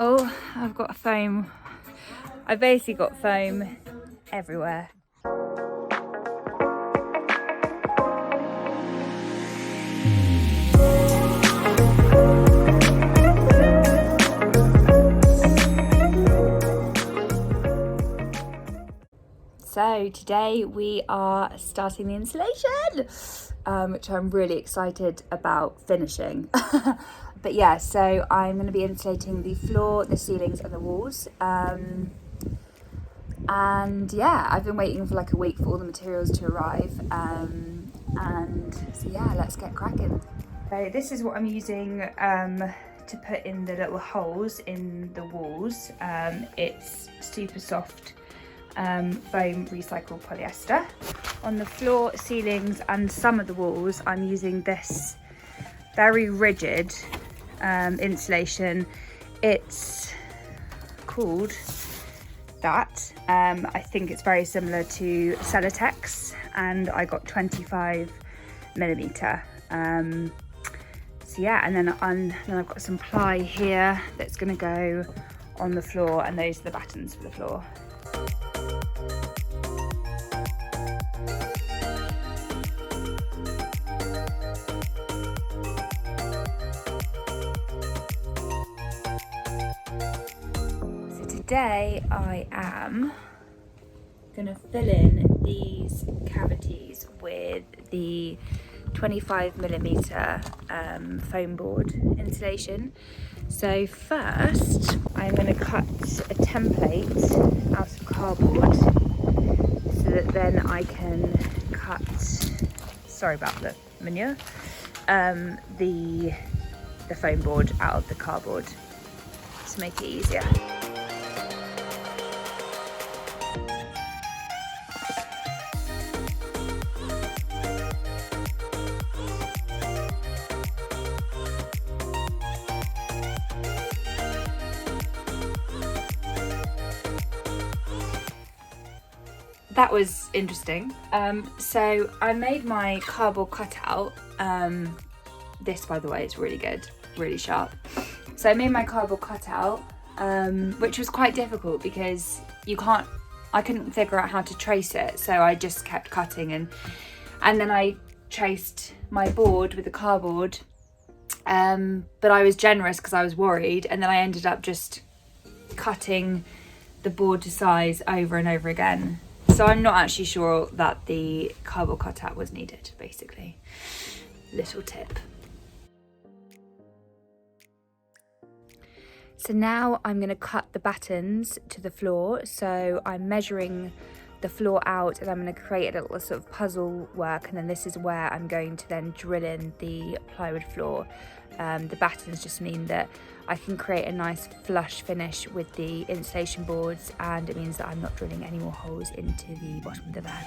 Oh, I've got foam. I've basically got foam everywhere. So today we are starting the insulation, which I'm really excited about finishing. But yeah, so I'm going to be insulating the floor, the ceilings and the walls. And yeah, I've been waiting for like a week for all the materials to arrive. And so yeah, let's get cracking. So this is what I'm using to put in the little holes in the walls. It's super soft foam recycled polyester. On the floor, ceilings and some of the walls, I'm using this very rigid insulation. It's called that. I think it's very similar to Celotex, and I got 25mm. So yeah, and then I've got some ply here that's going to go on the floor, and those are the battens for the floor. Today I am going to fill in these cavities with the 25mm foam board insulation. So first I'm going to cut a template out of cardboard so that then I can cut, sorry about the manure, the foam board out of the cardboard to make it easier. That was interesting. So I made my cardboard cutout. This, by the way, is really good, really sharp. So I made my cardboard cutout, which was quite difficult because I couldn't figure out how to trace it. So I just kept cutting and then I traced my board with the cardboard. But I was generous because I was worried, and then I ended up just cutting the board to size over and over again. So I'm not actually sure that the cardboard cutout was needed, basically. Little tip. So now I'm going to cut the battens to the floor. So I'm measuring the floor out, and I'm going to create a little sort of puzzle work, and then this is where I'm going to then drill in the plywood floor. The battens just mean that I can create a nice flush finish with the insulation boards, and it means that I'm not drilling any more holes into the bottom of the van.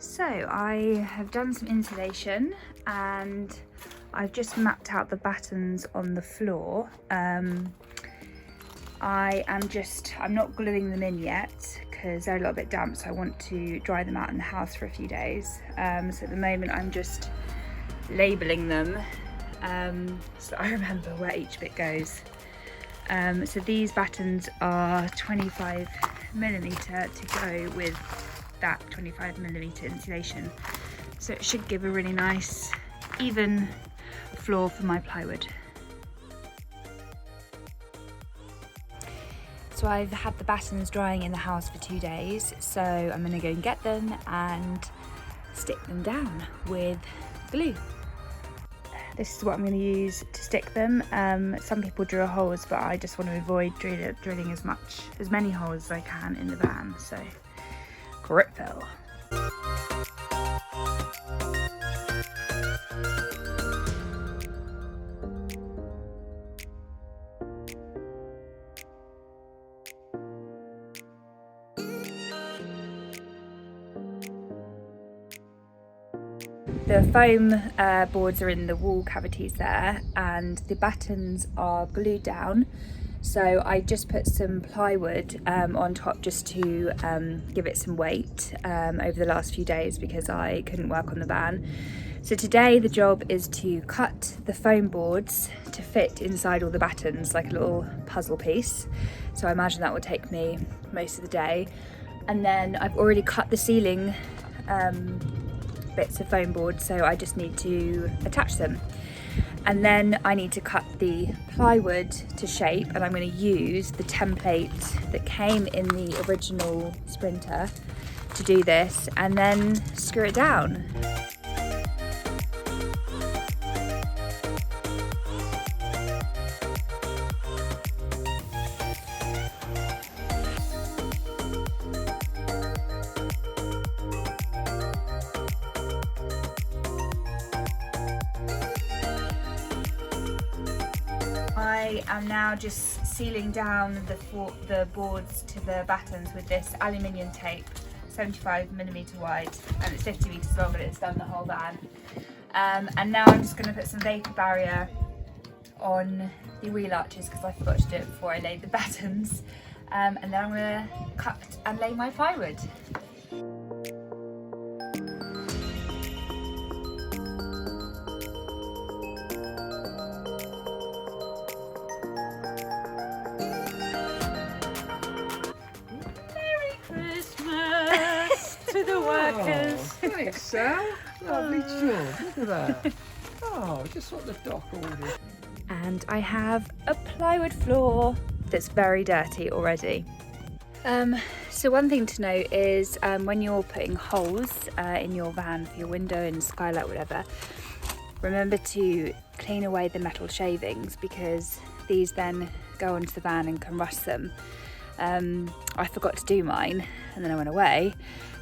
So I have done some insulation and I've just mapped out the battens on the floor. I'm not gluing them in yet because they're a little bit damp, so I want to dry them out in the house for a few days. So at the moment I'm just labelling them so I remember where each bit goes. So these battens are 25mm to go with that 25mm insulation, so it should give a really nice even floor for my plywood. So I've had the battens drying in the house for 2 days, so I'm going to go and get them and stick them down with glue. This is what I'm going to use to stick them. Some people drill holes, but I just want to avoid drilling as many holes as I can in the van, so grip fill. the foam boards are in the wall cavities there, and the battens are glued down. So I just put some plywood on top just to give it some weight over the last few days because I couldn't work on the van. So today the job is to cut the foam boards to fit inside all the battens like a little puzzle piece. So I imagine that will take me most of the day. And then I've already cut the ceiling bits of foam board, so I just need to attach them. And then I need to cut the plywood to shape, and I'm going to use the template that came in the original Sprinter to do this, and then screw it down. I am now just sealing down the boards to the battens with this aluminium tape, 75mm wide, and it's 50 metres long, and it's done the whole van. And now I'm just going to put some vapour barrier on the wheel arches because I forgot to do it before I laid the battens. And then I'm going to cut and lay my plywood. To the workers. Oh, thanks, Sal. Lovely job. Look at that. Oh, just what the doc ordered. And I have a plywood floor that's very dirty already. So one thing to note is when you're putting holes in your van for your window and skylight, whatever, remember to clean away the metal shavings because these then go onto the van and can rust them. I forgot to do mine and then I went away,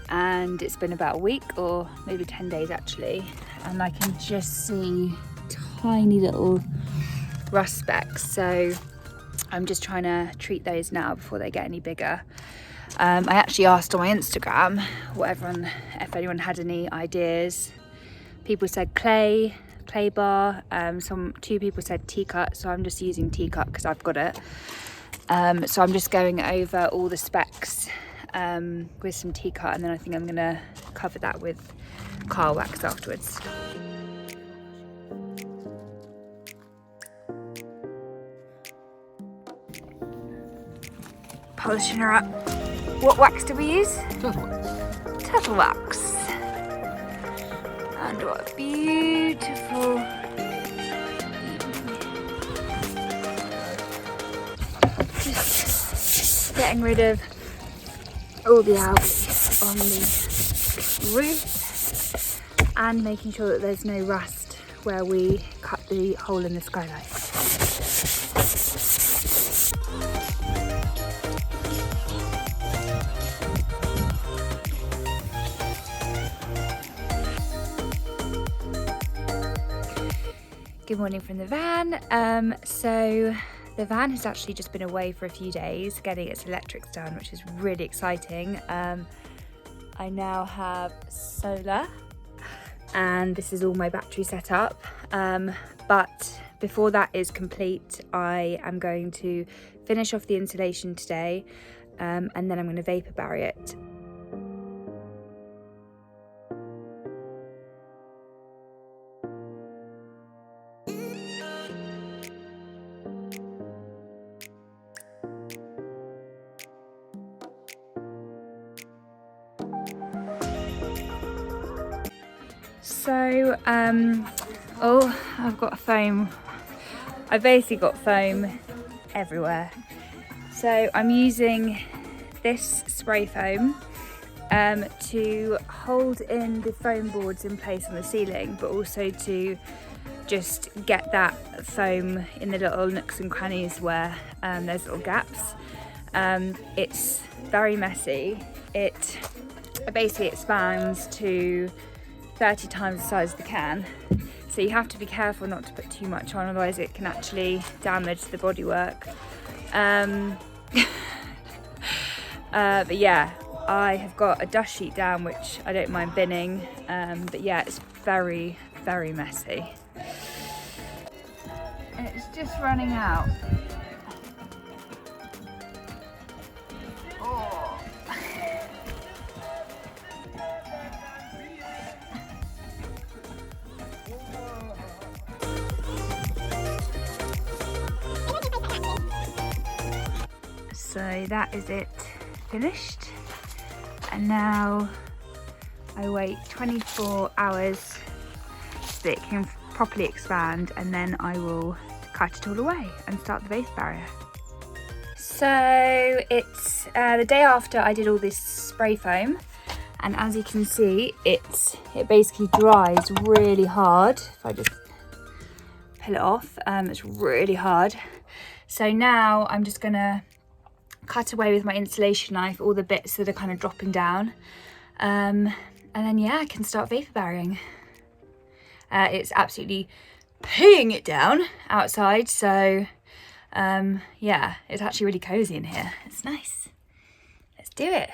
and it's been about a week or maybe 10 days actually, and I can just see tiny little rust specks, so I'm just trying to treat those now before they get any bigger. I actually asked on my Instagram if anyone had any ideas. People said clay bar, two people said T-cut, so I'm just using T-cut because I've got it. So I'm just going over all the specs with some T-cut, and then I think I'm going to cover that with car wax afterwards. Polishing her up. What wax do we use? Turtle wax. And what a beautiful getting rid of all the algae on the roof and making sure that there's no rust where we cut the hole in the skylight. Good morning from the van. So the van has actually just been away for a few days getting its electrics done, which is really exciting. I now have solar and this is all my battery set up. But before that is complete, I am going to finish off the insulation today, and then I'm going to vapour barrier it. So, I've got foam. I've basically got foam everywhere. So I'm using this spray foam to hold in the foam boards in place on the ceiling, but also to just get that foam in the little nooks and crannies where there's little gaps. It's very messy. It basically expands to 30 times the size of the can, so you have to be careful not to put too much on, otherwise it can actually damage the bodywork. But yeah, I have got a dust sheet down which I don't mind binning, but yeah, it's very, very messy. And it's just running out. Oh. So that is it finished, and now I wait 24 hours so that it can properly expand, and then I will cut it all away and start the vapor barrier. So it's the day after I did all this spray foam, and as you can see it basically dries really hard. If I just peel it off, it's really hard. So now I'm just gonna cut away with my insulation knife all the bits that are kind of dropping down, and then yeah, I can start vapor barrieing. It's absolutely peeing it down outside, so yeah, it's actually really cozy in here. It's nice. Let's do it.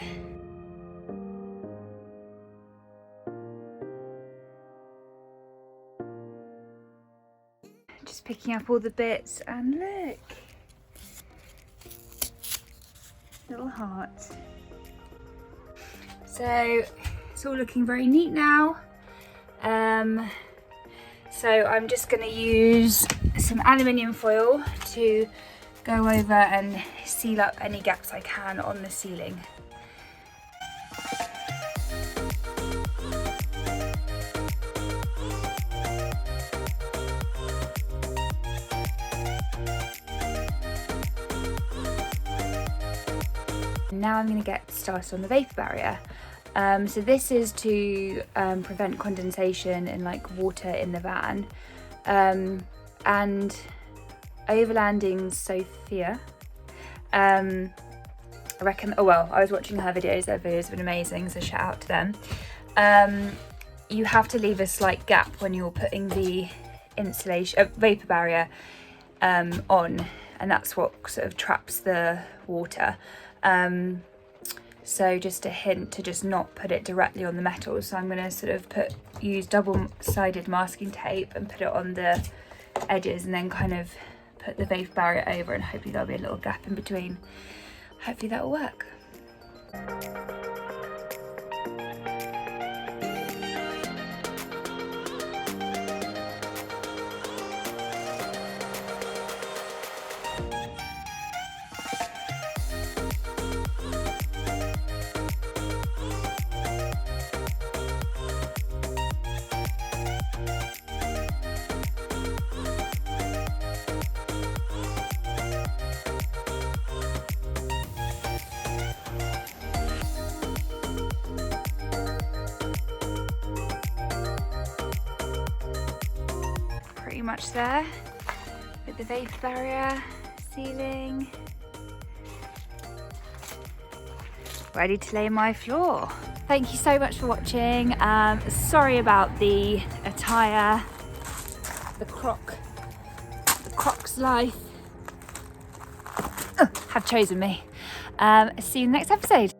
Just picking up all the bits, and look, little hearts. So it's all looking very neat now. So I'm just going to use some aluminium foil to go over and seal up any gaps I can on the ceiling. Now I'm going to get started on the vapor barrier. So this is to prevent condensation and like water in the van. And Overlanding Sophia, I reckon, oh well, I was watching her videos, their videos have been amazing, so shout out to them. You have to leave a slight gap when you're putting the insulation, vapor barrier on, and that's what sort of traps the water. So just a hint to just not put it directly on the metal. So I'm going to sort of use double-sided masking tape and put it on the edges, and then kind of put the vapor barrier over, and hopefully there'll be a little gap in between. Hopefully that will work. Pretty much there with the vapor barrier, ceiling, ready to lay my floor. Thank you so much for watching. Sorry about the attire, the Croc's life have chosen me. See you in the next episode.